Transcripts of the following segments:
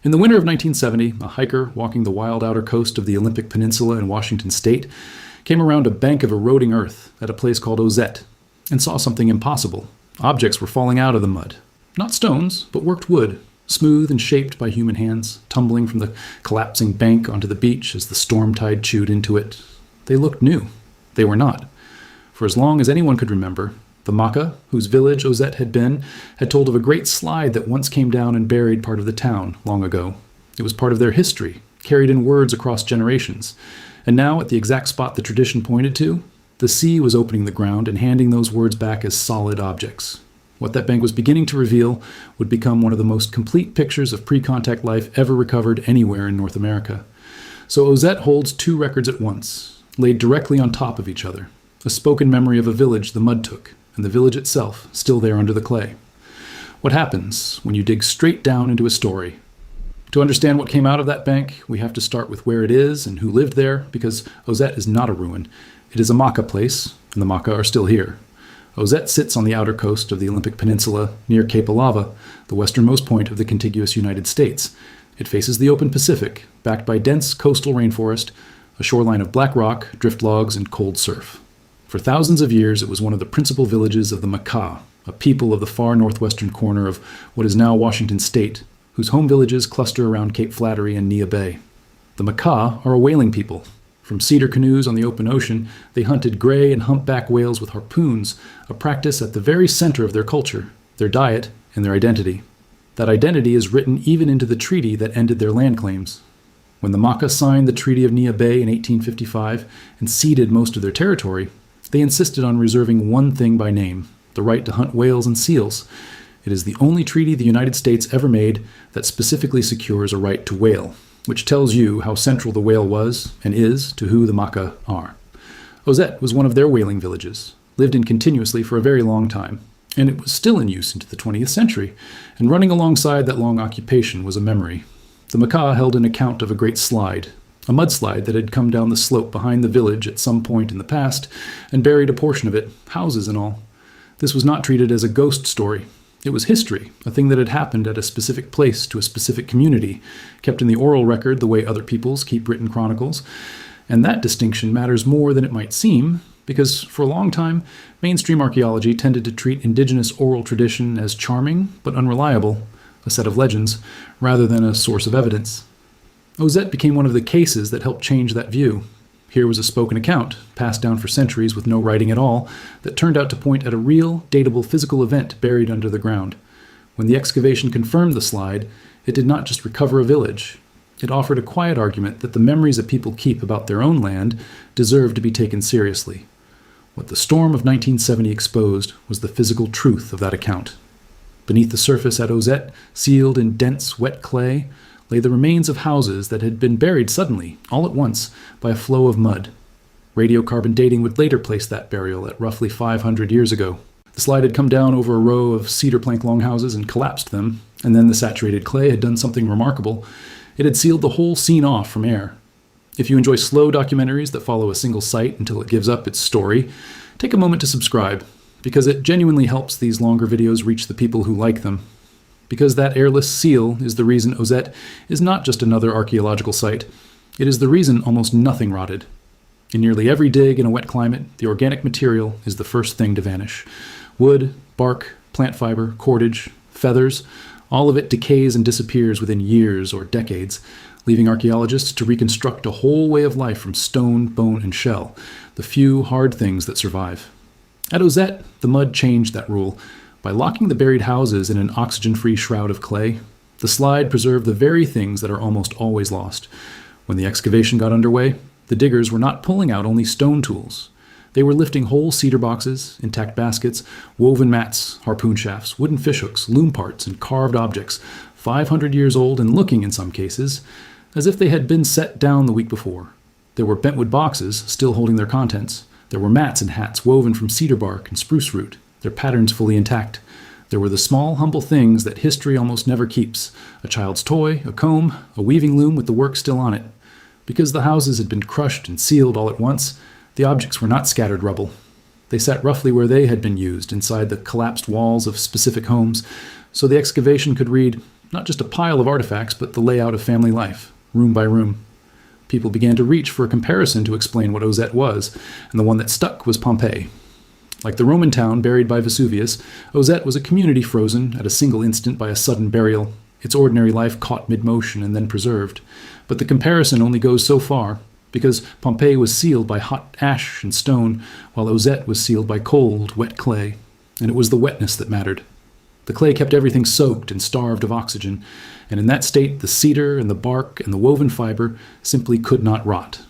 In the winter of 1970, a hiker walking the wild outer coast of the Olympic Peninsula in Washington state came around a bank of eroding earth at a place called Ozette and saw something impossible. Objects were falling out of the mud. Not stones, but worked wood, smooth and shaped by human hands, tumbling from the collapsing bank onto the beach as the storm tide chewed into it. They looked new. They were not. For as long as anyone could remember, the Makah, whose village Ozette had been, had told of a great slide that once came down and buried part of the town long ago. It was part of their history, carried in words across generations. And now, at the exact spot the tradition pointed to, the sea was opening the ground and handing those words back as solid objects. What that bank was beginning to reveal would become one of the most complete pictures of pre-contact life ever recovered anywhere in North America. So Ozette holds two records at once, laid directly on top of each other. A spoken memory of a village the mud took, and the village itself still there under the clay. What happens when you dig straight down into a story? To understand what came out of that bank, we have to start with where it is and who lived there, because Ozette is not a ruin. It is a Makah place, and the Makah are still here. Ozette sits on the outer coast of the Olympic Peninsula near Cape Alava, the westernmost point of the contiguous United States. It faces the open Pacific, backed by dense coastal rainforest, a shoreline of black rock, drift logs, and cold surf. For thousands of years, it was one of the principal villages of the Makah, a people of the far northwestern corner of what is now Washington state, whose home villages cluster around Cape Flattery and Neah Bay. The Makah are a whaling people. From cedar canoes on the open ocean, they hunted gray and humpback whales with harpoons, a practice at the very center of their culture, their diet, and their identity. That identity is written even into the treaty that ended their land claims. When the Makah signed the Treaty of Neah Bay in 1855 and ceded most of their territory, they insisted on reserving one thing by name, the right to hunt whales and seals. It is the only treaty the United States ever made that specifically secures a right to whale, which tells you how central the whale was and is to who the Makah are. Ozette was one of their whaling villages, lived in continuously for a very long time, and it was still in use into the 20th century, and running alongside that long occupation was a memory. The Makah held an account of a great slide, a mudslide that had come down the slope behind the village at some point in the past and buried a portion of it, houses and all. This was not treated as a ghost story. It was history, a thing that had happened at a specific place to a specific community, kept in the oral record the way other peoples keep written chronicles. And that distinction matters more than it might seem, because for a long time, mainstream archaeology tended to treat indigenous oral tradition as charming but unreliable, a set of legends, rather than a source of evidence. Ozette became one of the cases that helped change that view. Here was a spoken account, passed down for centuries with no writing at all, that turned out to point at a real, datable physical event buried under the ground. When the excavation confirmed the slide, it did not just recover a village. It offered a quiet argument that the memories that people keep about their own land deserve to be taken seriously. What the storm of 1970 exposed was the physical truth of that account. Beneath the surface at Ozette, sealed in dense, wet clay, lay the remains of houses that had been buried suddenly, all at once, by a flow of mud. Radiocarbon dating would later place that burial at roughly 500 years ago. The slide had come down over a row of cedar plank longhouses and collapsed them, and then the saturated clay had done something remarkable. It had sealed the whole scene off from air. If you enjoy slow documentaries that follow a single site until it gives up its story, take a moment to subscribe, because it genuinely helps these longer videos reach the people who like them. Because that airless seal is the reason Ozette is not just another archaeological site. It is the reason almost nothing rotted. In nearly every dig in a wet climate, the organic material is the first thing to vanish. Wood, bark, plant fiber, cordage, feathers, all of it decays and disappears within years or decades, leaving archaeologists to reconstruct a whole way of life from stone, bone, and shell, the few hard things that survive. At Ozette, the mud changed that rule. By locking the buried houses in an oxygen-free shroud of clay, the slide preserved the very things that are almost always lost. When the excavation got underway, the diggers were not pulling out only stone tools. They were lifting whole cedar boxes, intact baskets, woven mats, harpoon shafts, wooden fishhooks, loom parts, and carved objects, 500 years old and looking, in some cases, as if they had been set down the week before. There were bentwood boxes still holding their contents. There were mats and hats woven from cedar bark and spruce root, their patterns fully intact. There were the small, humble things that history almost never keeps: a child's toy, a comb, a weaving loom with the work still on it. Because the houses had been crushed and sealed all at once, the objects were not scattered rubble. They sat roughly where they had been used, inside the collapsed walls of specific homes, so the excavation could read, not just a pile of artifacts, but the layout of family life, room by room. People began to reach for a comparison to explain what Ozette was, and the one that stuck was Pompeii. Like the Roman town buried by Vesuvius, Ozette was a community frozen at a single instant by a sudden burial, its ordinary life caught mid-motion and then preserved. But the comparison only goes so far, because Pompeii was sealed by hot ash and stone, while Ozette was sealed by cold, wet clay, and it was the wetness that mattered. The clay kept everything soaked and starved of oxygen, and in that state the cedar and the bark and the woven fiber simply could not rot.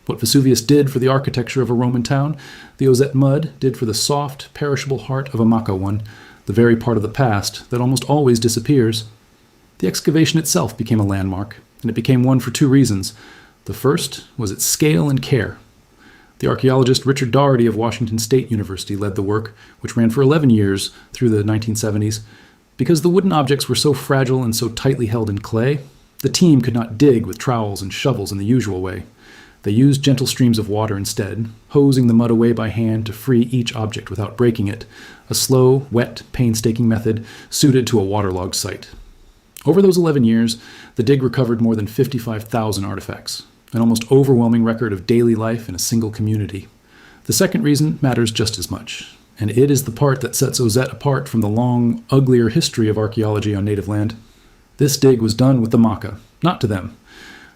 What Vesuvius did for the architecture of a Roman town, the Ozette mud did for the soft, perishable heart of a Makah one, the very part of the past that almost always disappears. The excavation itself became a landmark, and it became one for two reasons. The first was its scale and care. The archaeologist Richard Daugherty of Washington State University led the work, which ran for 11 years through the 1970s. Because the wooden objects were so fragile and so tightly held in clay, the team could not dig with trowels and shovels in the usual way. They used gentle streams of water instead, hosing the mud away by hand to free each object without breaking it, a slow, wet, painstaking method suited to a waterlogged site. Over those 11 years, the dig recovered more than 55,000 artifacts, an almost overwhelming record of daily life in a single community. The second reason matters just as much, and it is the part that sets Ozette apart from the long, uglier history of archaeology on native land. This dig was done with the Makah, not to them.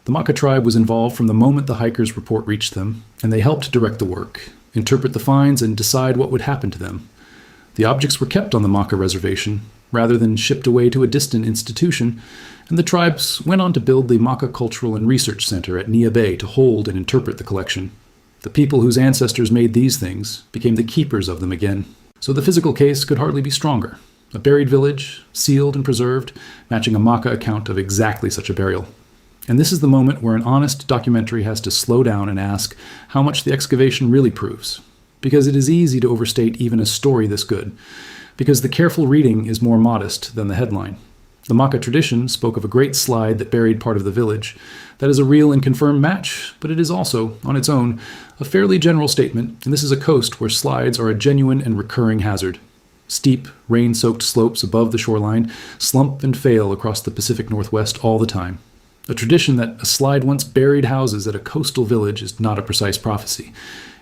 The Makah tribe was involved from the moment the hikers' report reached them, and they helped direct the work, interpret the finds, and decide what would happen to them. The objects were kept on the Makah reservation, rather than shipped away to a distant institution, and the tribes went on to build the Makah Cultural and Research Center at Neah Bay to hold and interpret the collection. The people whose ancestors made these things became the keepers of them again. So the physical case could hardly be stronger. A buried village, sealed and preserved, matching a Makah account of exactly such a burial. And this is the moment where an honest documentary has to slow down and ask how much the excavation really proves. Because it is easy to overstate even a story this good. Because the careful reading is more modest than the headline. The Makah tradition spoke of a great slide that buried part of the village. That is a real and confirmed match, but it is also, on its own, a fairly general statement, and this is a coast where slides are a genuine and recurring hazard. Steep, rain-soaked slopes above the shoreline slump and fail across the Pacific Northwest all the time. A tradition that a slide once buried houses at a coastal village is not a precise prophecy.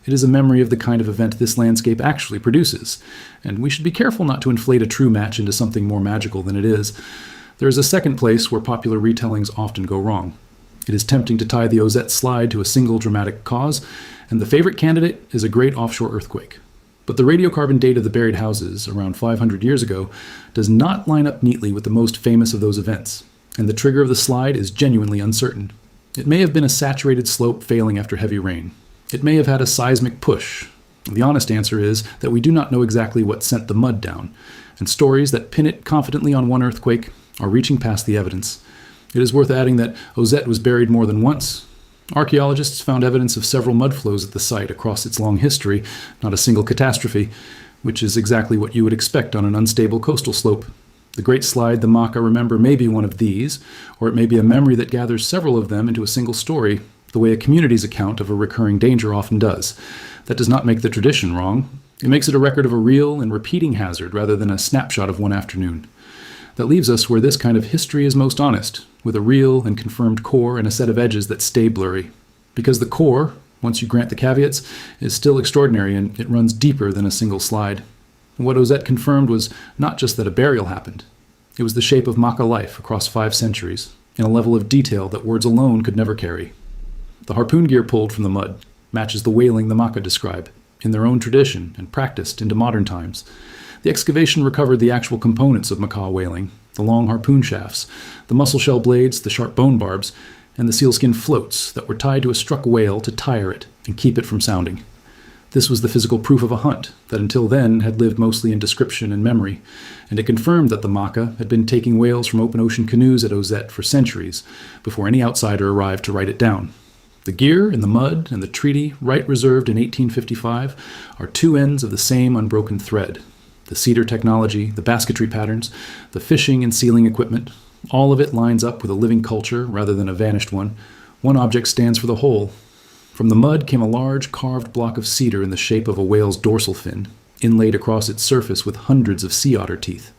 It is a memory of the kind of event this landscape actually produces, and we should be careful not to inflate a true match into something more magical than it is. There is a second place where popular retellings often go wrong. It is tempting to tie the Ozette slide to a single dramatic cause, and the favorite candidate is a great offshore earthquake. But the radiocarbon date of the buried houses, around 500 years ago, does not line up neatly with the most famous of those events, and the trigger of the slide is genuinely uncertain. It may have been a saturated slope failing after heavy rain. It may have had a seismic push. The honest answer is that we do not know exactly what sent the mud down, and stories that pin it confidently on one earthquake are reaching past the evidence. It is worth adding that Ozette was buried more than once. Archaeologists found evidence of several mud flows at the site across its long history, not a single catastrophe, which is exactly what you would expect on an unstable coastal slope. The Great Slide the Makah remember may be one of these, or it may be a memory that gathers several of them into a single story, the way a community's account of a recurring danger often does. That does not make the tradition wrong. It makes it a record of a real and repeating hazard rather than a snapshot of one afternoon. That leaves us where this kind of history is most honest, with a real and confirmed core and a set of edges that stay blurry. Because the core, once you grant the caveats, is still extraordinary and it runs deeper than a single slide. And what Ozette confirmed was not just that a burial happened. It was the shape of Makah life across 5 centuries, in a level of detail that words alone could never carry. The harpoon gear pulled from the mud matches the whaling the Makah describe, in their own tradition and practiced into modern times. The excavation recovered the actual components of Makah whaling, the long harpoon shafts, the mussel shell blades, the sharp bone barbs, and the sealskin floats that were tied to a struck whale to tire it and keep it from sounding. This was the physical proof of a hunt that until then had lived mostly in description and memory, and it confirmed that the Makah had been taking whales from open ocean canoes at Ozette for centuries before any outsider arrived to write it down. The gear and the mud and the treaty, right reserved in 1855, are two ends of the same unbroken thread. The cedar technology, the basketry patterns, the fishing and sealing equipment, all of it lines up with a living culture rather than a vanished one. One object stands for the whole. From the mud came a large carved block of cedar in the shape of a whale's dorsal fin, inlaid across its surface with hundreds of sea otter teeth.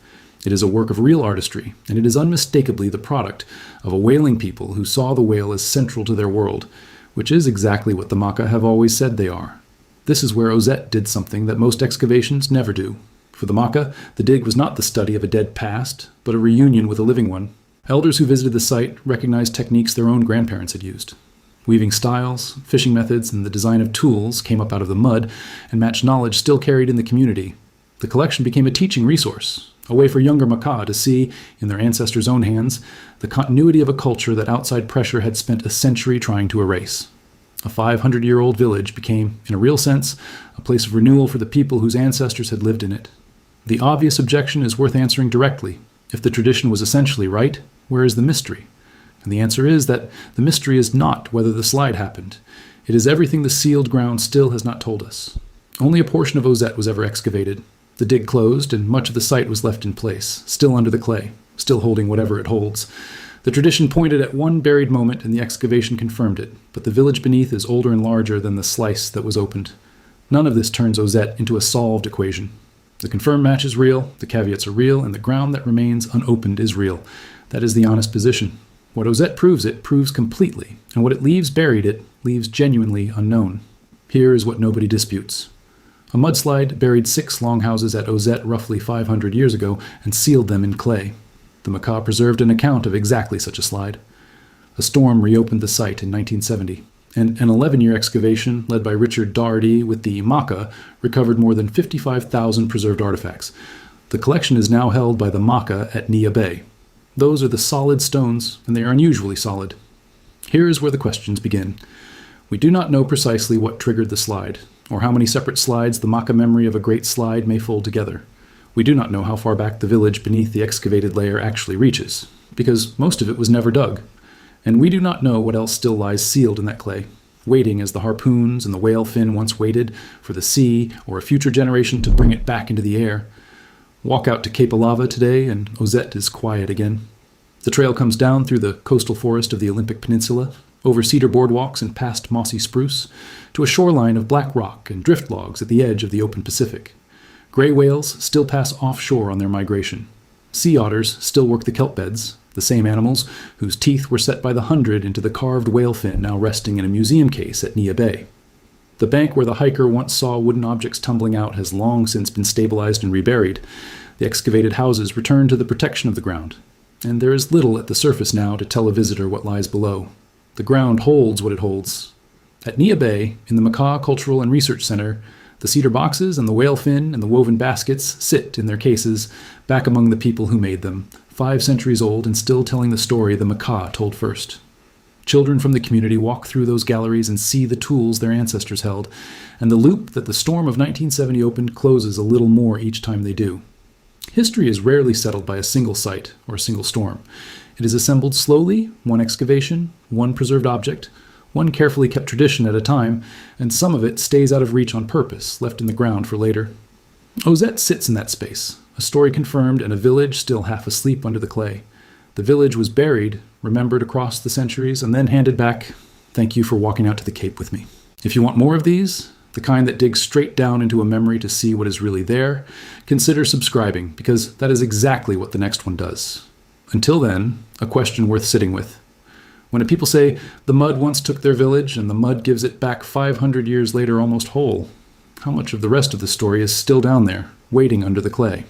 It is a work of real artistry, and it is unmistakably the product of a whaling people who saw the whale as central to their world, which is exactly what the Makah have always said they are. This is where Ozette did something that most excavations never do. For the Makah, the dig was not the study of a dead past, but a reunion with a living one. Elders who visited the site recognized techniques their own grandparents had used. Weaving styles, fishing methods, and the design of tools came up out of the mud and matched knowledge still carried in the community. The collection became a teaching resource, a way for younger Makah to see, in their ancestors' own hands, the continuity of a culture that outside pressure had spent a century trying to erase. A 500-year-old village became, in a real sense, a place of renewal for the people whose ancestors had lived in it. The obvious objection is worth answering directly. If the tradition was essentially right, where is the mystery? And the answer is that the mystery is not whether the slide happened. It is everything the sealed ground still has not told us. Only a portion of Ozette was ever excavated. The dig closed, and much of the site was left in place, still under the clay, still holding whatever it holds. The tradition pointed at one buried moment, and the excavation confirmed it, but the village beneath is older and larger than the slice that was opened. None of this turns Ozette into a solved equation. The confirmed match is real, the caveats are real, and the ground that remains unopened is real. That is the honest position. What Ozette proves it proves completely, and what it leaves buried it leaves genuinely unknown. Here is what nobody disputes. A mudslide buried 6 longhouses at Ozette roughly 500 years ago and sealed them in clay. The Makah preserved an account of exactly such a slide. A storm reopened the site in 1970, and an 11-year excavation led by Richard Daugherty with the Makah recovered more than 55,000 preserved artifacts. The collection is now held by the Makah at Neah Bay. Those are the solid stones, and they are unusually solid. Here is where the questions begin. We do not know precisely what triggered the slide, or how many separate slides the Makah memory of a great slide may fold together. We do not know how far back the village beneath the excavated layer actually reaches, because most of it was never dug. And we do not know what else still lies sealed in that clay, waiting as the harpoons and the whale fin once waited for the sea or a future generation to bring it back into the air. Walk out to Cape Alava today, and Ozette is quiet again. The trail comes down through the coastal forest of the Olympic Peninsula, over cedar boardwalks and past mossy spruce, to a shoreline of black rock and drift logs at the edge of the open Pacific. Gray whales still pass offshore on their migration. Sea otters still work the kelp beds, the same animals whose teeth were set by the hundred into the carved whale fin now resting in a museum case at Neah Bay. The bank where the hiker once saw wooden objects tumbling out has long since been stabilized and reburied. The excavated houses return to the protection of the ground, and there is little at the surface now to tell a visitor what lies below. The ground holds what it holds. At Neah Bay, in the Makah Cultural and Research Center, the cedar boxes and the whale fin and the woven baskets sit in their cases back among the people who made them, 5 centuries old and still telling the story the Makah told first. Children from the community walk through those galleries and see the tools their ancestors held, and the loop that the storm of 1970 opened closes a little more each time they do. History is rarely settled by a single site or a single storm. It is assembled slowly, one excavation, one preserved object, one carefully kept tradition at a time, and some of it stays out of reach on purpose, left in the ground for later. Ozette sits in that space, a story confirmed and a village still half asleep under the clay. The village was buried, remembered across the centuries, and then handed back. Thank you for walking out to the Cape with me. If you want more of these, the kind that digs straight down into a memory to see what is really there, consider subscribing, because that is exactly what the next one does. Until then, a question worth sitting with. When people say, the mud once took their village, and the mud gives it back 500 years later almost whole, how much of the rest of the story is still down there, waiting under the clay?